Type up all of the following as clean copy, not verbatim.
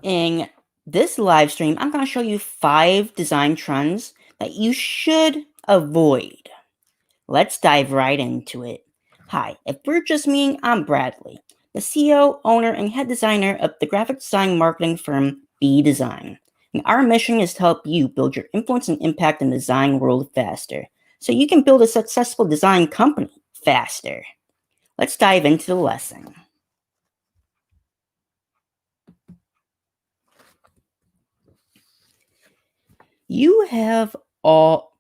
In this live stream, I'm going to show you 5 design trends that you should avoid. Let's dive right into it. Hi, if we're just meeting, I'm Bradley, the CEO, owner, and head designer of the graphic design marketing firm BDesign. And our mission is to help you build your influence and impact in the design world faster, so you can build a successful design company faster. Let's dive into the lesson. We have all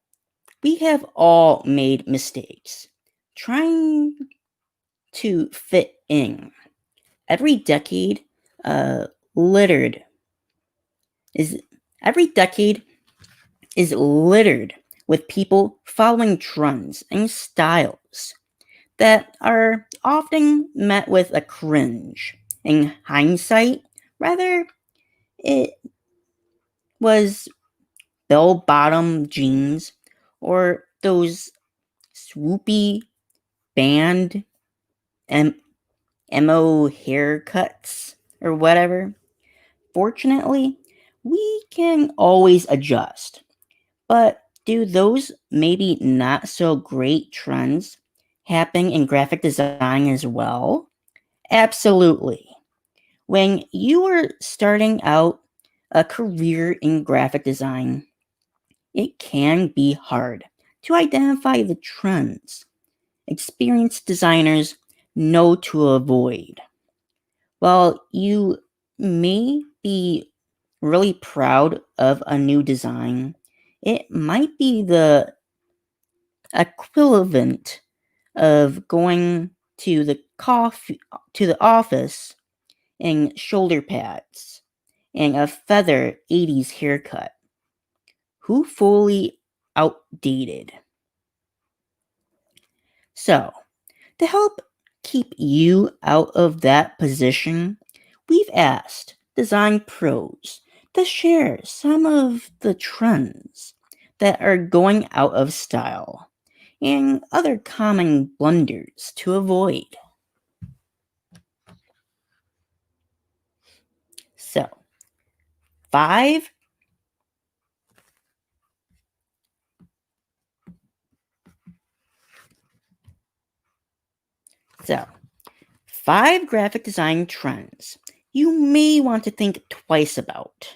made mistakes trying to fit in. Every decade, littered is every decade is littered with people following trends and styles that are often met with a cringe. In hindsight, rather, it was bell-bottom jeans or those swoopy band and emo haircuts or whatever. Fortunately, we can always adjust. But do those maybe not so great trends happen in graphic design as well? Absolutely. When you are starting out a career in graphic design, it can be hard to identify the trends experienced designers know to avoid. While you may be really proud of a new design, it might be the equivalent of going to the office in shoulder pads and a feather 80s haircut. Who fully outdated? So, to help keep you out of that position, we've asked design pros to share some of the trends that are going out of style and other common blunders to avoid. So, 5 so 5 graphic design trends you may want to think twice about.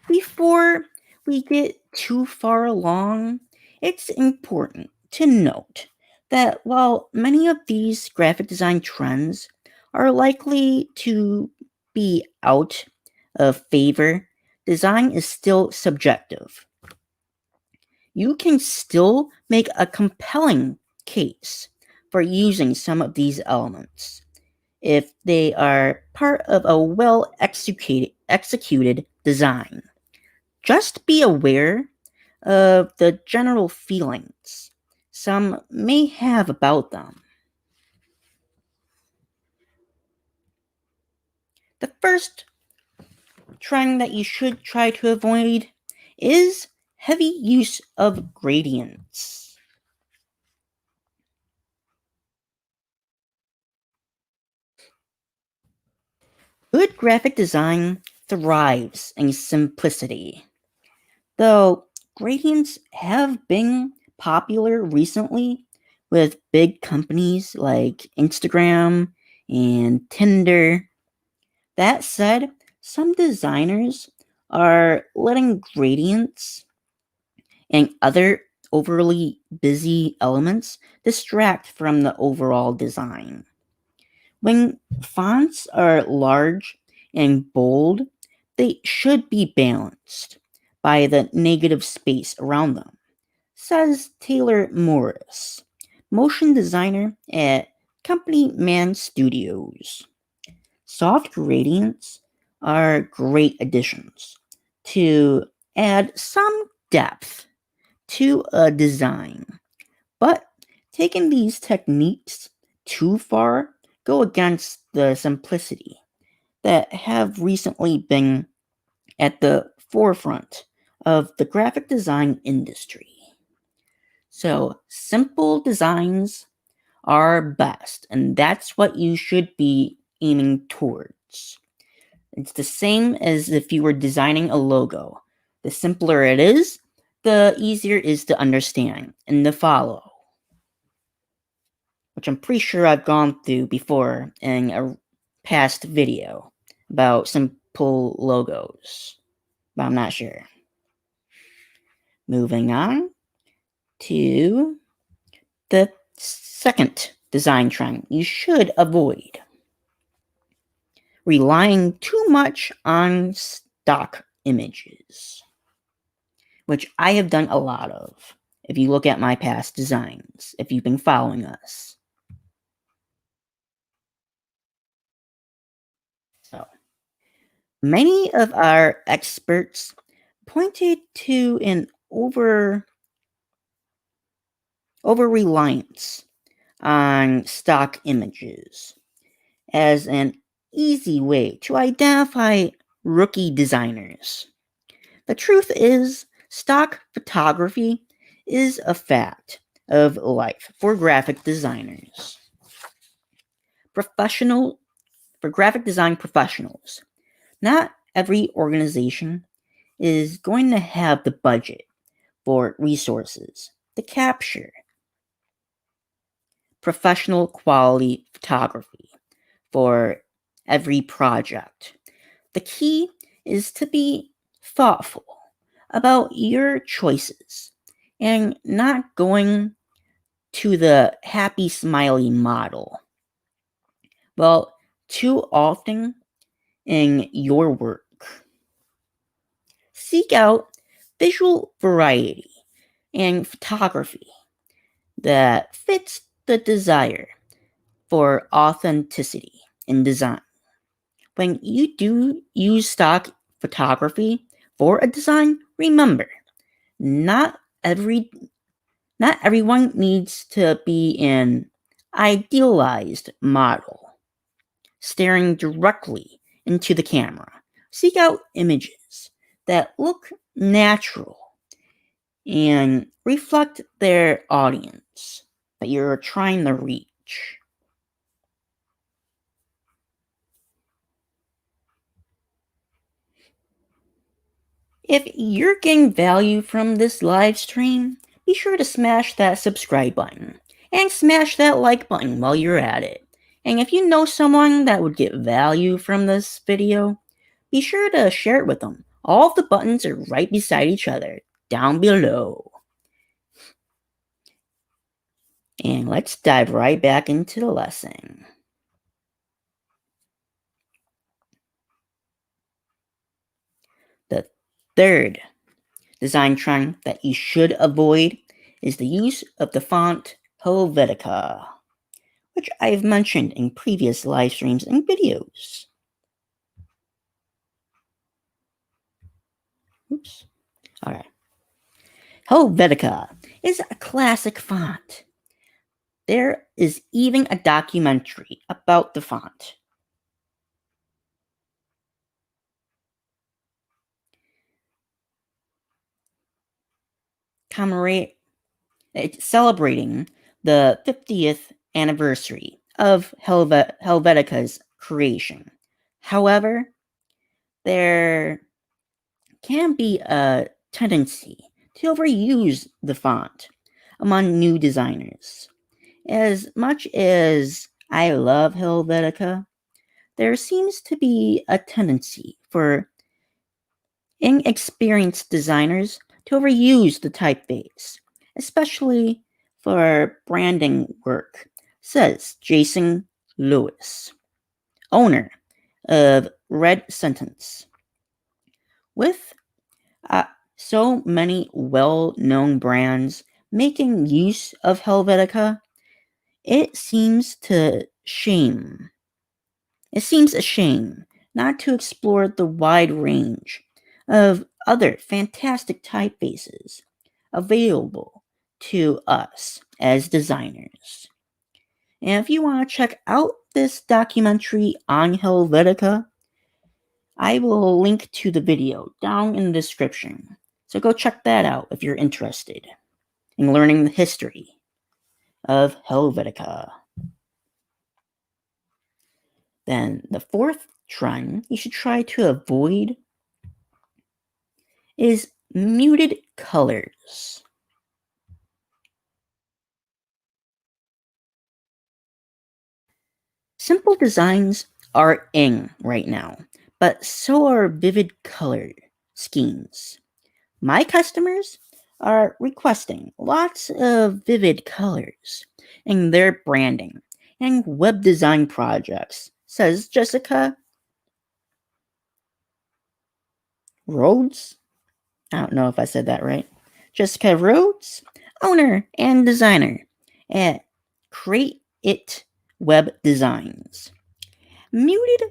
Before we get too far along, it's important to note that while many of these graphic design trends are likely to be out of favor, design is still subjective. You can still make a compelling case for using some of these elements if they are part of a well executed design. Just be aware of the general feelings some may have about them. The first trend that you should try to avoid is heavy use of gradients. Good graphic design thrives in simplicity. Though gradients have been popular recently with big companies like Instagram and Tinder. That said, some designers are letting gradients and other overly busy elements distract from the overall design. When fonts are large and bold, they should be balanced by the negative space around them, says Taylor Morris, motion designer at Company Man Studios. Soft gradients are great additions to add some depth to a design, but taking these techniques too far go against the simplicity that have recently been at the forefront of the graphic design industry. So, simple designs are best, and that's what you should be aiming towards. It's the same as if you were designing a logo. The simpler it is, the easier it is to understand and to follow, which I'm pretty sure I've gone through before in a past video about simple logos, but I'm not sure. Moving on to the second design trend you should avoid: relying too much on stock images, which I have done a lot of. If you look at my past designs, if you've been following us. So, many of our experts pointed to an over reliance on stock images as an easy way to identify rookie designers. The truth is, stock photography is a fact of life for graphic designers. For graphic design professionals, not every organization is going to have the budget for resources to capture professional quality photography for every project. The key is to be thoughtful about your choices and not going to the happy smiley model. Well, too often in your work, seek out visual variety and photography that fits the desire for authenticity in design. When you do use stock photography for a design, remember, not everyone needs to be an idealized model staring directly into the camera. Seek out images that look natural and reflect their audience that you're trying to reach. If you're getting value from this live stream, be sure to smash that subscribe button and smash that like button while you're at it. And if you know someone that would get value from this video, be sure to share it with them. All of the buttons are right beside each other, down below. And let's dive right back into the lesson. The third design trend that you should avoid is the use of the font Helvetica, which I've mentioned in previous live streams and videos. Oops. Alright. Helvetica is a classic font. There is even a documentary about the font. Celebrating the 50th anniversary of Helvetica's creation. However, there can be a tendency to overuse the font among new designers. As much as I love Helvetica, there seems to be a tendency for inexperienced designers to overuse the typeface, especially for branding work, says Jason Lewis, owner of Red Sentence. With so many well-known brands making use of Helvetica, it seems a shame not to explore the wide range of other fantastic typefaces available to us as designers. And if you want to check out this documentary on Helvetica, I will link to the video down in the description. So go check that out if you're interested in learning the history of Helvetica. Then the fourth trend you should try to avoid is muted colors. Simple designs are in right now, but so are vivid color schemes. My customers are requesting lots of vivid colors in their branding and web design projects, says Jessica Rhodes. I don't know if I said that right. Jessica Rhodes, owner and designer at Create It Web Designs. Muted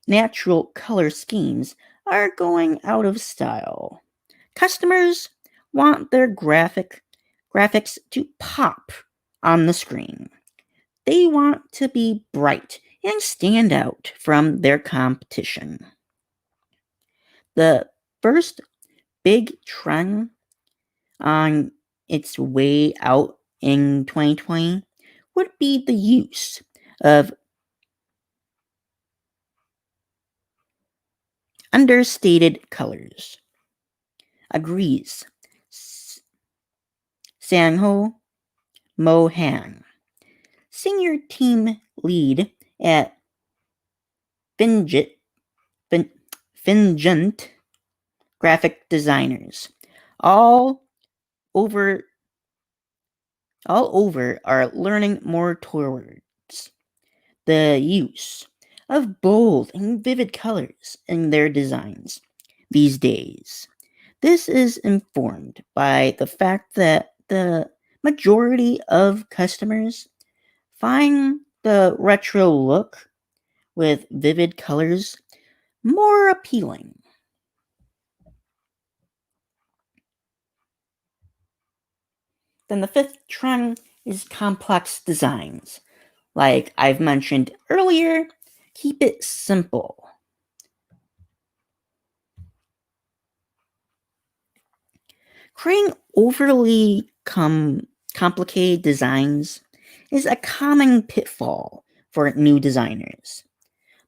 natural color schemes are going out of style. Customers want their graphics to pop on the screen. They want to be bright and stand out from their competition. The first big trend on its way out in 2020 would be the use of understated colors. Agrees. Sangho Mohan, senior team lead at Fingent, Fingent graphic designers. All over are learning more towards the use of bold and vivid colors in their designs these days. This is informed by the fact that the majority of customers find the retro look with vivid colors more appealing. Then the fifth trend is complex designs. Like I've mentioned earlier, keep it simple. Creating overly complicated designs is a common pitfall for new designers.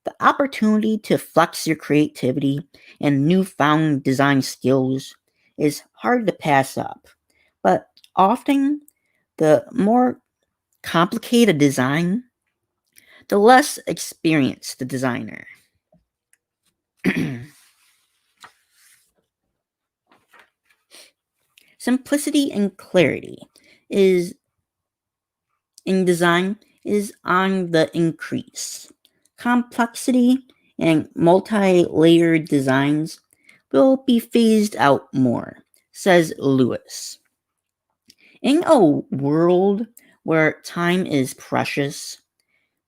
The opportunity to flex your creativity and newfound design skills is hard to pass up, but often the more complicated design, the less experienced the designer. Simplicity and clarity is in design is on the increase. Complexity and multi-layered designs will be phased out more, says Lewis. In a world where time is precious,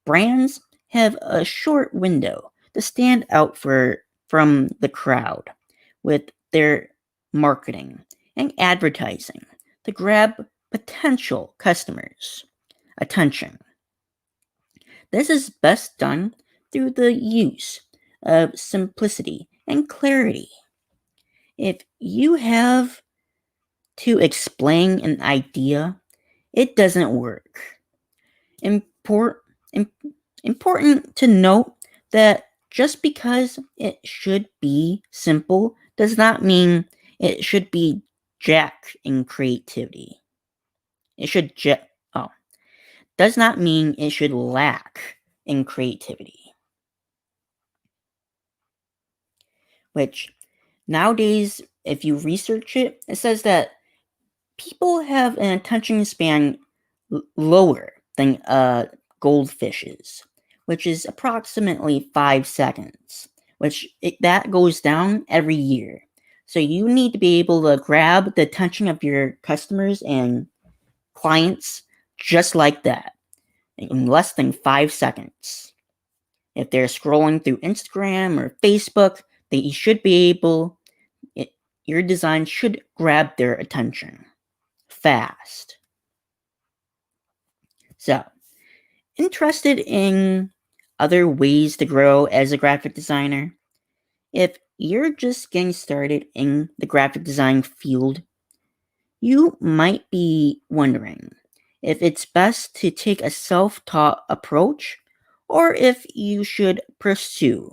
brands have a short window to stand out from the crowd with their marketing and advertising to grab potential customers' attention. This is best done through the use of simplicity and clarity. If you have to explain an idea, it doesn't work. Import, important to note that just because it should be simple does not mean it should be jack in creativity. It should does not mean it should lack in creativity. Which nowadays, if you research it, it says that people have an attention span lower than goldfishes, which is approximately 5 seconds, that goes down every year. So you need to be able to grab the attention of your customers and clients just like that in less than 5 seconds. If they're scrolling through Instagram or Facebook, they should be able, your design should grab their attention fast. So, interested in other ways to grow as a graphic designer? If you're just getting started in the graphic design field, you might be wondering if it's best to take a self-taught approach or if you should pursue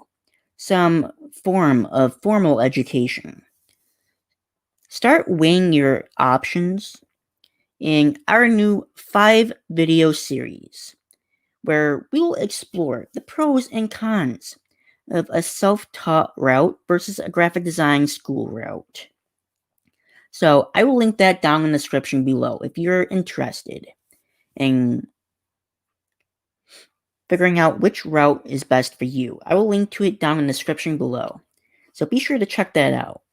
some form of formal education. Start weighing your options in our new 5-video series, where we will explore the pros and cons of a self-taught route versus a graphic design school route. So I will link that down in the description below if you're interested in figuring out which route is best for you. I will link to it down in the description below. So be sure to check that out.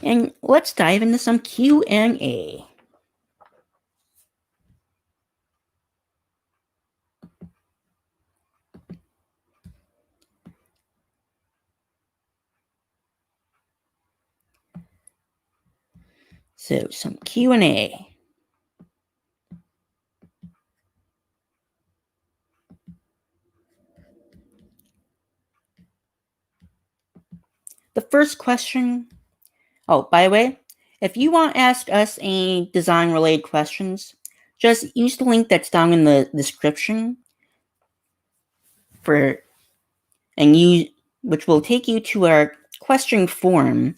And let's dive into some Q&A. So some Q&A. The first question, by the way, if you want to ask us any design related questions, just use the link that's down in the description which will take you to our question form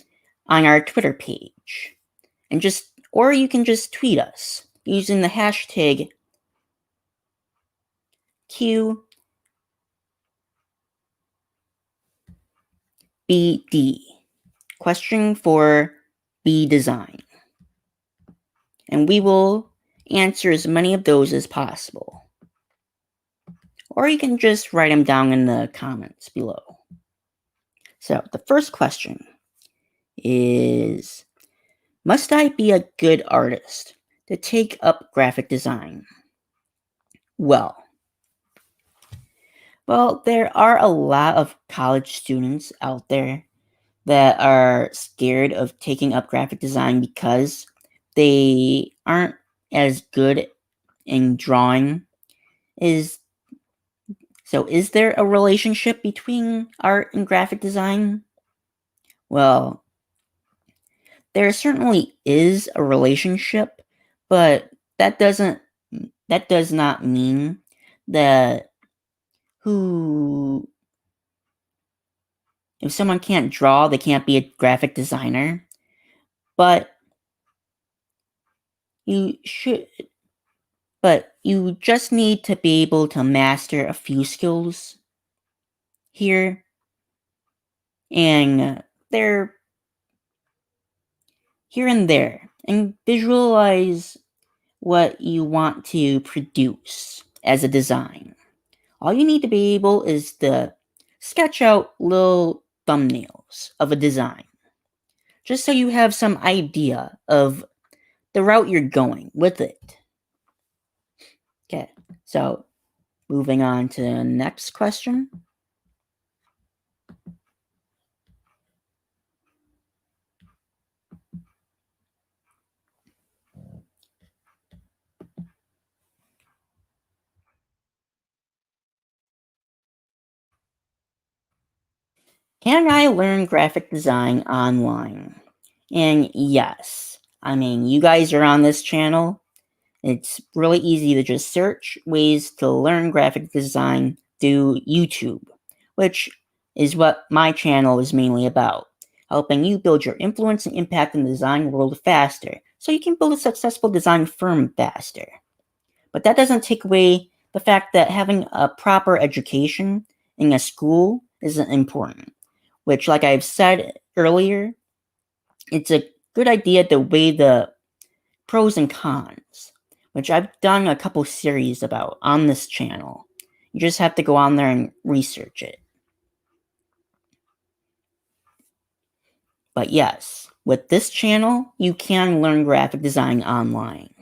on our Twitter page. Or you can just tweet us using the hashtag QBD, question for BDesign. And we will answer as many of those as possible. Or you can just write them down in the comments below. So the first question is, must I be a good artist to take up graphic design? Well, there are a lot of college students out there that are scared of taking up graphic design because they aren't as good in drawing. Is there a relationship between art and graphic design? Well, there certainly is a relationship, but that does not mean that if someone can't draw, they can't be a graphic designer. But you just need to be able to master a few skills here and there, here and there, and visualize what you want to produce as a design. All you need to be able is to sketch out little thumbnails of a design, just so you have some idea of the route you're going with it. Okay, so moving on to the next question. Can I learn graphic design online? And yes, you guys are on this channel. It's really easy to just search ways to learn graphic design through YouTube, which is what my channel is mainly about, helping you build your influence and impact in the design world faster, so you can build a successful design firm faster. But that doesn't take away the fact that having a proper education in a school is important, which, like I've said earlier, it's a good idea to weigh the pros and cons, which I've done a couple series about on this channel. You just have to go on there and research it. But yes, with this channel, you can learn graphic design online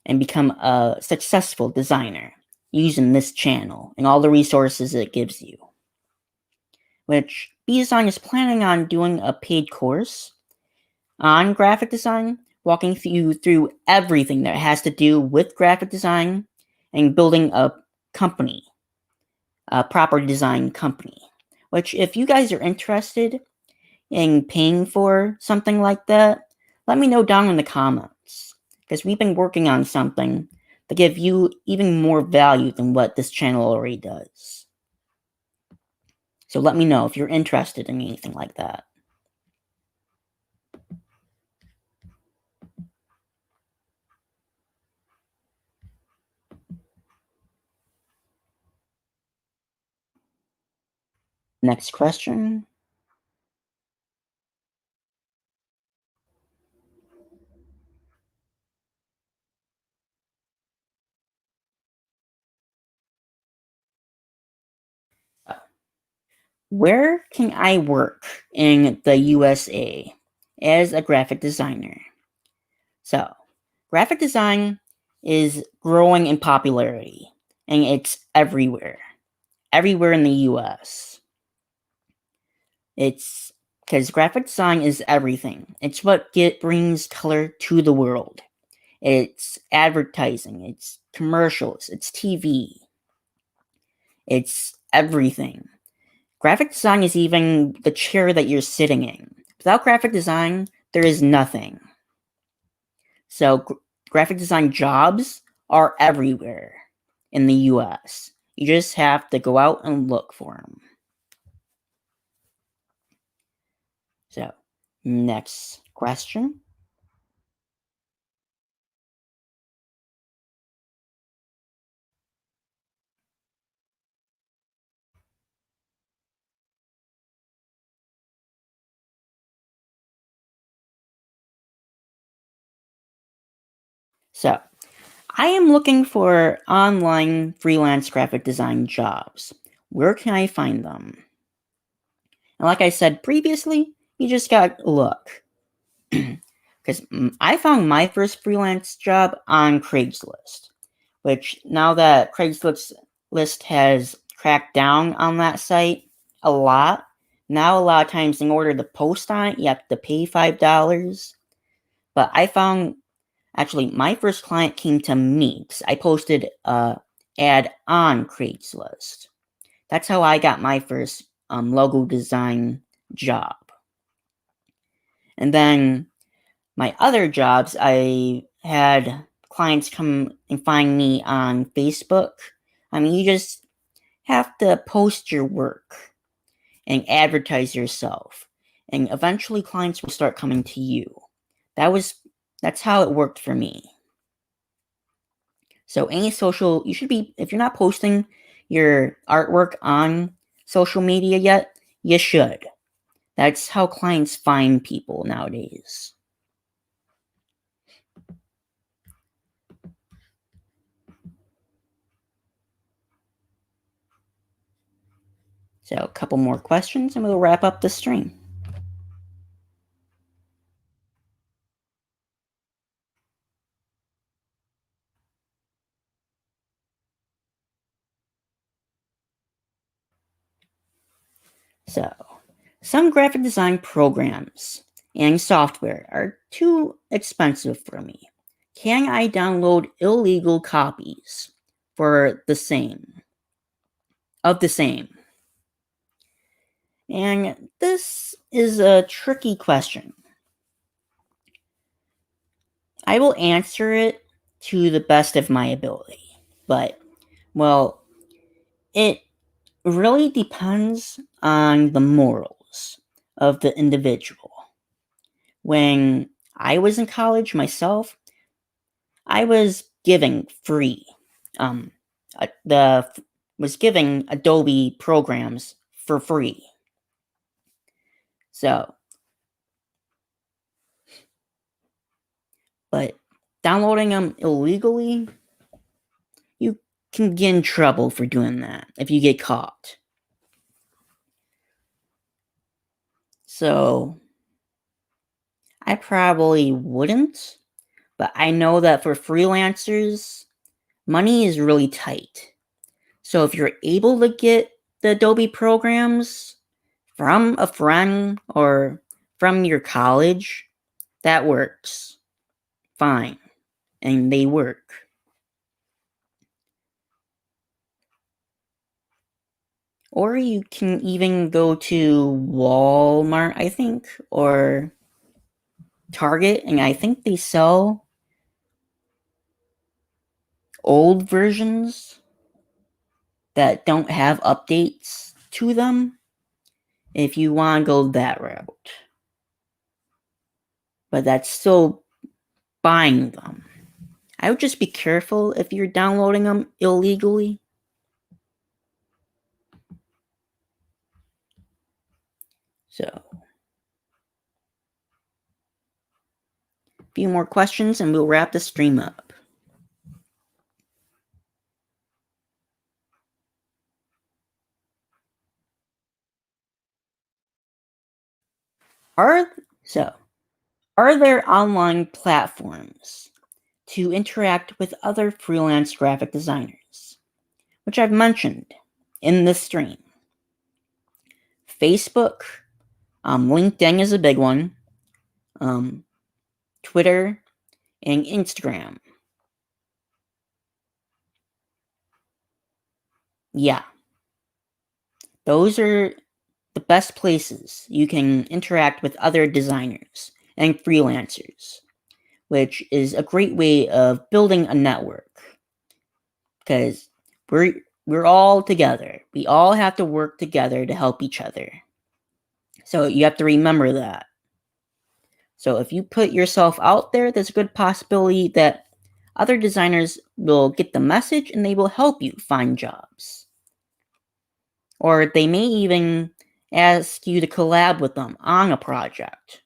and become a successful designer using this channel and all the resources it gives you. Which BDesign is planning on doing a paid course on graphic design, walking you through everything that has to do with graphic design and building a company, a proper design company. Which, if you guys are interested, in paying for something like that, let me know down in the comments. Because we've been working on something to give you even more value than what this channel already does. So let me know if you're interested in anything like that. Next question. Where can I work in the USA as a graphic designer? So, graphic design is growing in popularity, and it's everywhere in the US. It's because graphic design is everything. It's what brings color to the world. It's advertising, it's commercials, it's TV, it's everything. Graphic design is even the chair that you're sitting in. Without graphic design, there is nothing. So, graphic design jobs are everywhere in the US. You just have to go out and look for them. So, next question. So, I am looking for online freelance graphic design jobs. Where can I find them? And like I said previously, you just gotta look. Because I found my first freelance job on Craigslist, which now that Craigslist has cracked down on that site a lot, now a lot of times in order to post on it, you have to pay $5. But I found, actually, my first client came to me because I posted a ad on Craigslist. That's how I got my first logo design job. And then my other jobs, I had clients come and find me on Facebook. I mean, you just have to post your work and advertise yourself, and eventually clients will start coming to you. That's how it worked for me. So any social, you should be, if you're not posting your artwork on social media yet, you should. That's how clients find people nowadays. So a couple more questions and we'll wrap up the stream. So, some graphic design programs and software are too expensive for me. Can I download illegal copies for the same? Of the same? And this is a tricky question. I will answer it to the best of my ability, but, well, it really depends on the morals of the individual. When I was in college myself, I was giving free, um, was giving Adobe programs for free. So, but downloading them illegally, you can get in trouble for doing that if you get caught. So, I probably wouldn't, but I know that for freelancers, money is really tight. So if you're able to get the Adobe programs from a friend or from your college, that works fine, and they work. Or you can even go to Walmart, I think, or Target, and I think they sell old versions that don't have updates to them if you want to go that route. But that's still buying them. I would just be careful if you're downloading them illegally. So, a few more questions and we'll wrap the stream up. Are there online platforms to interact with other freelance graphic designers, which I've mentioned in this stream? Facebook, LinkedIn is a big one, Twitter, and Instagram. Yeah, those are the best places you can interact with other designers and freelancers, which is a great way of building a network. Because we're all together. We all have to work together to help each other. So you have to remember that. So if you put yourself out there, there's a good possibility that other designers will get the message and they will help you find jobs. Or they may even ask you to collab with them on a project,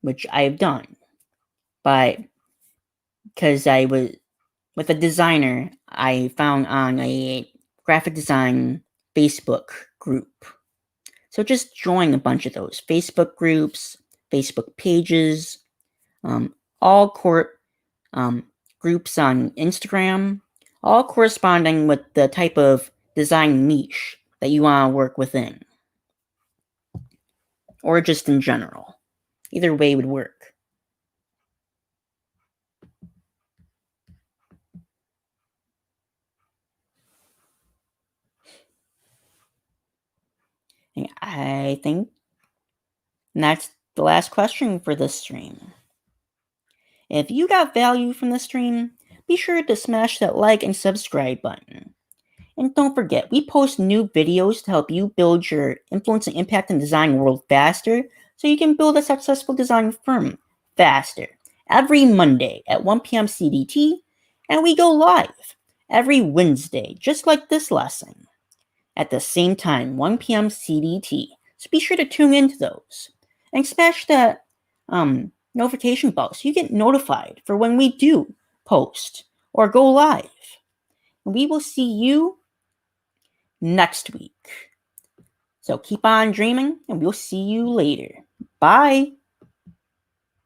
which I've done. Because I was with a designer I found on a graphic design Facebook group. So just join a bunch of those Facebook groups, Facebook pages, all groups on Instagram, all corresponding with the type of design niche that you want to work within, or just in general. Either way would work. And I think that's the last question for this stream. If you got value from the stream, be sure to smash that like and subscribe button. And don't forget, we post new videos to help you build your influence and impact in the design world faster, so you can build a successful design firm faster. Every Monday at 1 p.m. CDT, and we go live every Wednesday, just like this lesson, at the same time, 1 p.m. CDT. So be sure to tune into those. And smash that notification bell so you get notified for when we do post or go live. And we will see you next week. So keep on dreaming, and we'll see you later. Bye.